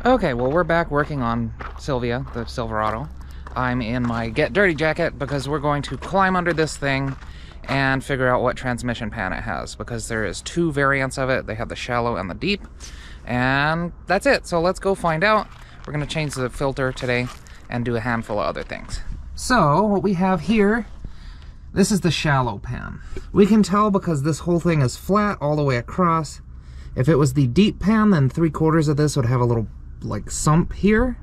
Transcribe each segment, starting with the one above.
Okay, well, we're back working on Sylvia, the Silverado. I'm in my Get Dirty jacket because we're going to climb under this thing and figure out what transmission pan it has, because there is two variants of it. They have the shallow and the deep, and that's it. So let's go find out. We're going to change the filter today and do a handful of other things. So what we have here, this is the shallow pan. We can tell because this whole thing is flat all the way across. If it was the deep pan, then 3/4 of this would have a little like sump here.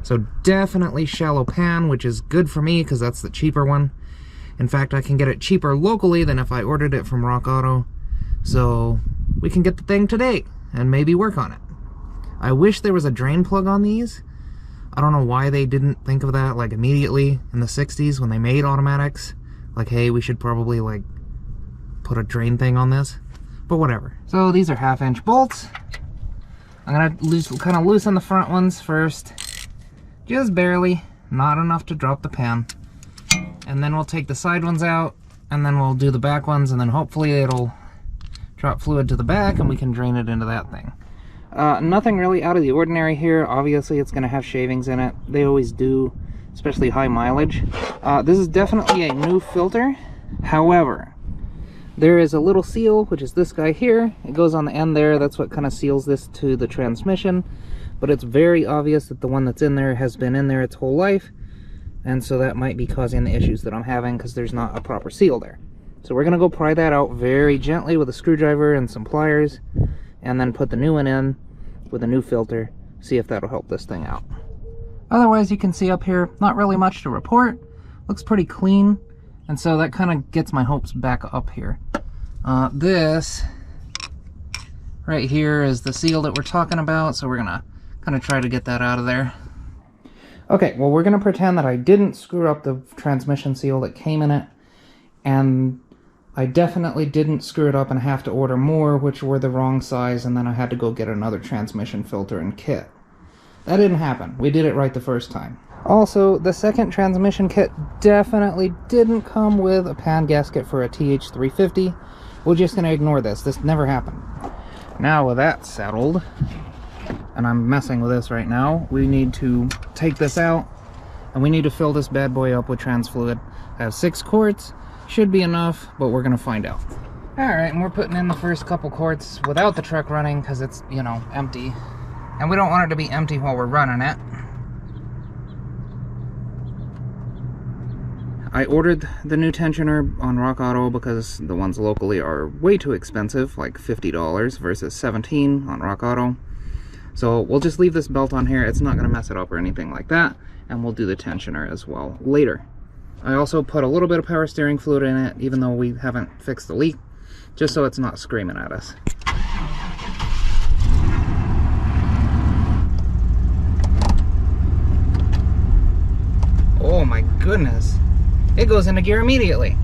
So definitely shallow pan, which is good for me because that's the cheaper one. In fact, I can get it cheaper locally than if I ordered it from Rock Auto. So we can get the thing today and maybe work on it. I wish there was a drain plug on these. I don't know why they didn't think of that like immediately in the 60s when they made automatics. Like, hey, we should probably like put a drain thing on this, but whatever. So these are 1/2-inch bolts. I'm gonna kind of loosen the front ones first, just barely, not enough to drop the pan. And then we'll take the side ones out, and then we'll do the back ones, and then hopefully it'll drop fluid to the back and we can drain it into that thing. Nothing really out of the ordinary here. Obviously it's gonna have shavings in it. They always do, especially high mileage. This is definitely a new filter. However, there is a little seal, which is this guy here. It goes on the end there. That's what kind of seals this to the transmission. But it's very obvious that the one that's in there has been in there its whole life. And so that might be causing the issues that I'm having because there's not a proper seal there. So we're going to go pry that out very gently with a screwdriver and some pliers. And then put the new one in with a new filter. See if that'll help this thing out. Otherwise, you can see up here, not really much to report. Looks pretty clean. And so that kind of gets my hopes back up here. This right here is the seal that we're talking about, so we're gonna kind of try to get that out of there. Okay, well, we're gonna pretend that I didn't screw up the transmission seal that came in it, and I definitely didn't screw it up and have to order more, which were the wrong size, and then I had to go get another transmission filter and kit. That didn't happen. We did it right the first time. Also, the second transmission kit definitely didn't come with a pan gasket for a TH350. We're just going to ignore this. This never happened. Now with that settled, and I'm messing with this right now, we need to take this out, and we need to fill this bad boy up with trans fluid. I have 6 quarts. Should be enough, but we're going to find out. Alright, and we're putting in the first couple quarts without the truck running because it's, you know, empty. And we don't want it to be empty while we're running it. I ordered the new tensioner on Rock Auto because the ones locally are way too expensive, like $50 versus $17 on Rock Auto. So we'll just leave this belt on here. It's not going to mess it up or anything like that. And we'll do the tensioner as well later. I also put a little bit of power steering fluid in it, even though we haven't fixed the leak, just so it's not screaming at us. Oh my goodness. It goes into gear immediately.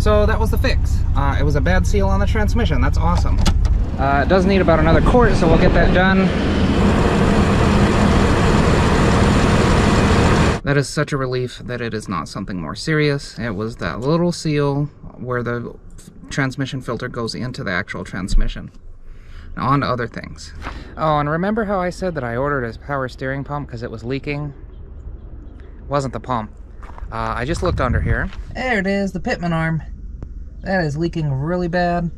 So that was the fix. It was a bad seal on the transmission. That's awesome. It does need about another quart, so we'll get that done. That is such a relief that it is not something more serious. It was that little seal where the transmission filter goes into the actual transmission. Now on to other things. Oh, and remember how I said that I ordered a power steering pump because it was leaking? It wasn't the pump. I just looked under here. There it is, the pitman arm. That is leaking really bad.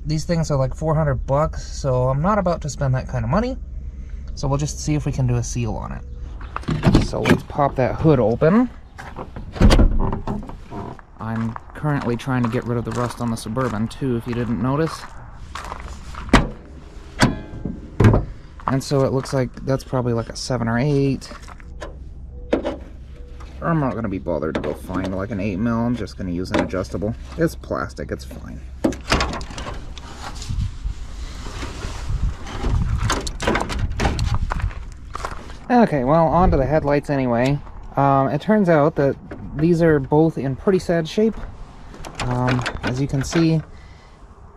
These things are like 400 bucks, so I'm not about to spend that kind of money. So we'll just see if we can do a seal on it. So let's pop that hood open. I'm currently trying to get rid of the rust on the Suburban too, if you didn't notice. And so it looks like that's probably like a 7 or 8. I'm not going to be bothered to go find like an 8mm. I'm just going to use an adjustable. It's plastic, it's fine. Okay, well, on to the headlights anyway. It turns out that these are both in pretty sad shape. As you can see,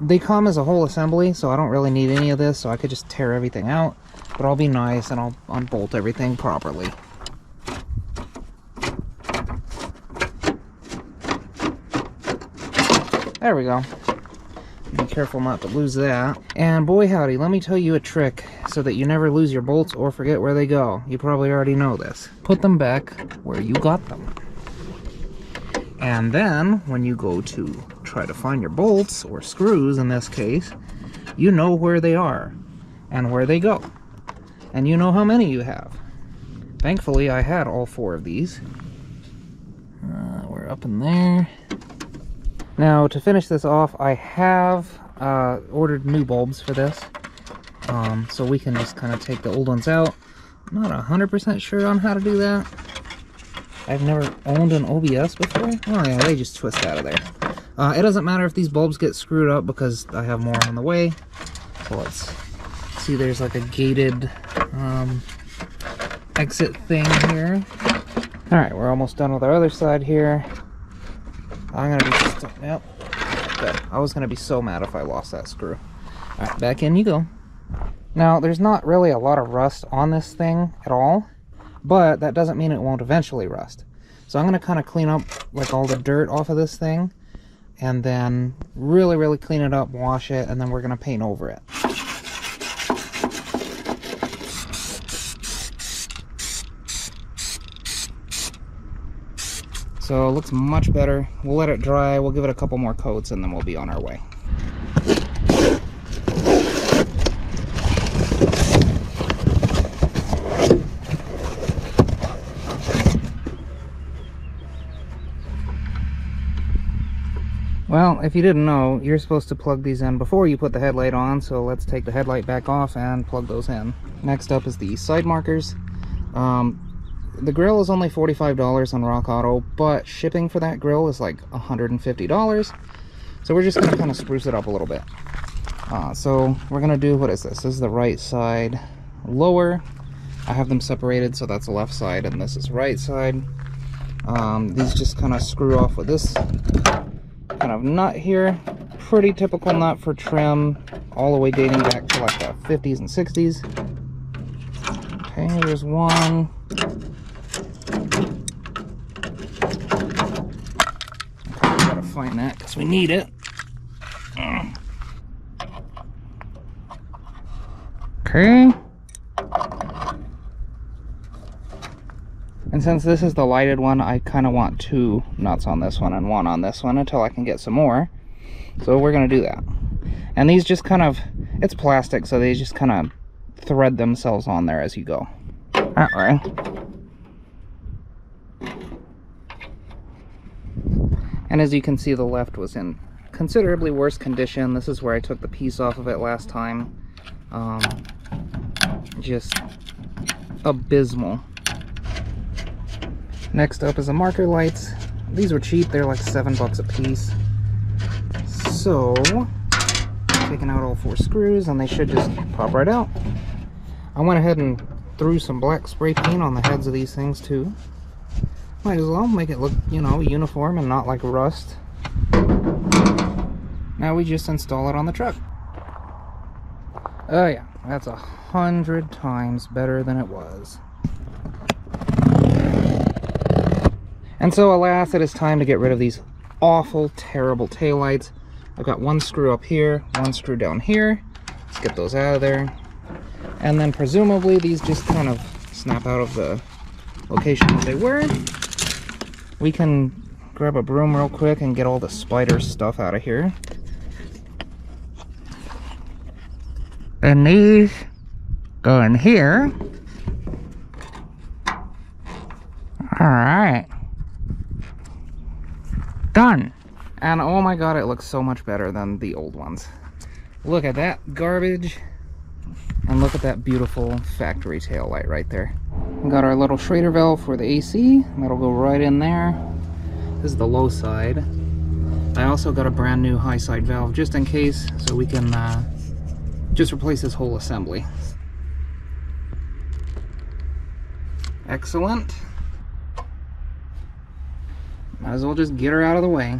they come as a whole assembly, so I don't really need any of this, so I could just tear everything out. But I'll be nice and I'll unbolt everything properly. There we go. Be careful not to lose that. And boy howdy, let me tell you a trick so that you never lose your bolts or forget where they go. You probably already know this. Put them back where you got them. And then, when you go to try to find your bolts, or screws in this case, you know where they are and where they go. And you know how many you have. Thankfully, I had all 4 of these. We're up in there. Now, to finish this off, I have ordered new bulbs for this. So we can just kind of take the old ones out. I'm not 100% sure on how to do that. I've never owned an OBS before. Oh yeah, they just twist out of there. It doesn't matter if these bulbs get screwed up because I have more on the way. So let's see, there's like a gated exit thing here. Alright, we're almost done with our other side here. I'm gonna be yep. Good. I was gonna be so mad if I lost that screw. Alright, back in you go. Now, there's not really a lot of rust on this thing at all, but that doesn't mean it won't eventually rust. So I'm gonna kind of clean up like all the dirt off of this thing, and then really clean it up, wash it, and then we're gonna paint over it. So it looks much better. We'll let it dry, we'll give it a couple more coats, and then we'll be on our way. Well, if you didn't know, you're supposed to plug these in before you put the headlight on, so let's take the headlight back off and plug those in. Next up is the side markers. The grill is only $45 on Rock Auto, but shipping for that grill is like $150. So we're just going to kind of spruce it up a little bit. So we're going to do, what is this? This is the right side lower. I have them separated, so that's the left side, and this is right side. These just kind of screw off with this kind of nut here. Pretty typical nut for trim, all the way dating back to like the 50s and 60s. Okay, here's one. Find that because we need it. Okay. And since this is the lighted one, I kind of want 2 nuts on this one and 1 on this one until I can get some more. So we're going to do that. And these just kind of, it's plastic, so they just kind of thread themselves on there as you go. Alright. And as you can see, the left was in considerably worse condition. This is where I took the piece off of it last time. Just abysmal. Next up is the marker lights. These were cheap, they're like $7 a piece. So, taking out all 4 screws, and they should just pop right out. I went ahead and threw some black spray paint on the heads of these things too. Might as well make it look, you know, uniform and not like rust. Now we just install it on the truck. Oh yeah, that's 100 times better than it was. And so alas, it is time to get rid of these awful, terrible taillights. I've got 1 screw up here, 1 screw down here. Let's get those out of there. And then presumably these just kind of snap out of the location that they were. We can grab a broom real quick and get all the spider stuff out of here. And these go in here. Alright. Done. And oh my god, it looks so much better than the old ones. Look at that garbage. And look at that beautiful factory tail light right there. We got our little Schrader valve for the AC. That'll go right in there. This is the low side. I also got a brand new high side valve just in case, so we can just replace this whole assembly. Excellent. Might as well just get her out of the way.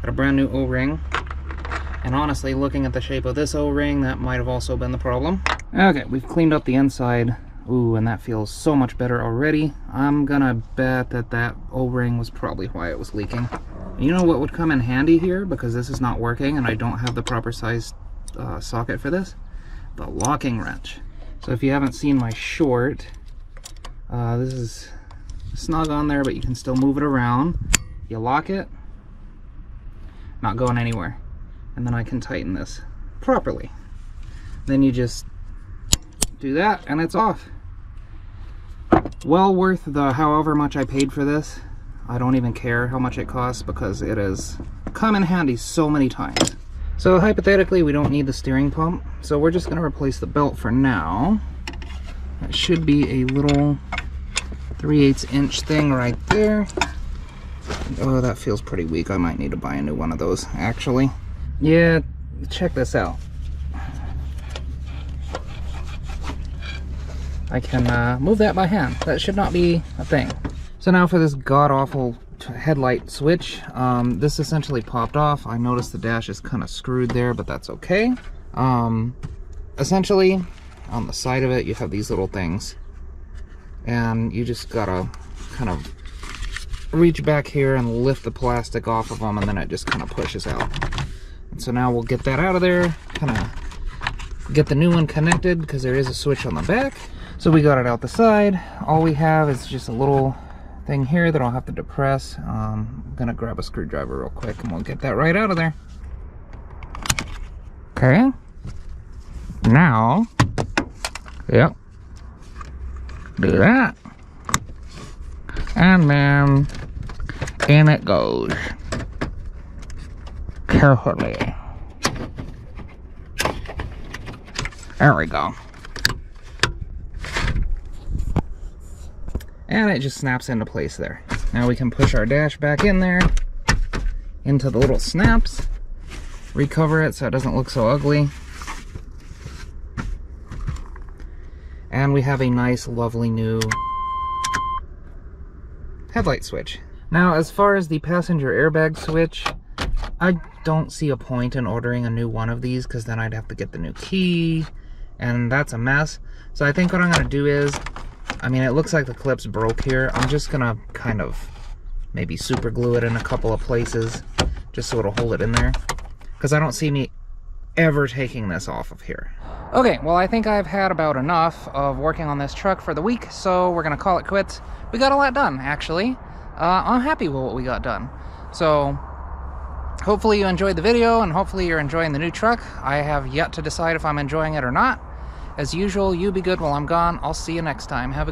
Got a brand new O-ring. And honestly, looking at the shape of this O-ring, that might have also been the problem. Okay, we've cleaned up the inside. Ooh, and that feels so much better already. I'm gonna bet that that O-ring was probably why it was leaking. You know what would come in handy here, because this is not working and I don't have the proper size socket for this? The locking wrench. So if you haven't seen my short, this is snug on there, but you can still move it around. You lock it, not going anywhere. And then I can tighten this properly. Then you just do that and it's off. Well worth the however much I paid for this. I don't even care how much it costs because it has come in handy so many times. So hypothetically, we don't need the steering pump, so we're just going to replace the belt for now. That should be a little 3/8 inch thing right there. Oh, that feels pretty weak. I might need to buy a new one of those, actually. Yeah, check this out. I can move that by hand. That should not be a thing. So now for this god-awful headlight switch. This essentially popped off. I noticed the dash is kind of screwed there, but that's okay. Essentially, on the side of it, you have these little things. And you just gotta kind of reach back here and lift the plastic off of them, and then it just kind of pushes out. And so now we'll get that out of there, kind of get the new one connected, because there is a switch on the back. So we got it out the side. All we have is just a little thing here that I'll have to depress. I'm gonna grab a screwdriver real quick and we'll get that right out of there. Okay. Now, yep. Do that. And then in it goes. Carefully. There we go. And it just snaps into place there. Now we can push our dash back in there, into the little snaps, recover it so it doesn't look so ugly. And we have a nice, lovely new headlight switch. Now, as far as the passenger airbag switch, I don't see a point in ordering a new one of these, because then I'd have to get the new key, and that's a mess. So I think what I'm gonna do is, I mean, it looks like the clips broke here. I'm just gonna kind of maybe super glue it in a couple of places just so it'll hold it in there, because I don't see me ever taking this off of here. Okay, well, I think I've had about enough of working on this truck for the week, so we're gonna call it quits. We got a lot done, actually. I'm happy with what we got done. So hopefully you enjoyed the video, and hopefully you're enjoying the new truck. I have yet to decide if I'm enjoying it or not. As usual, you be good while I'm gone. I'll see you next time. Have a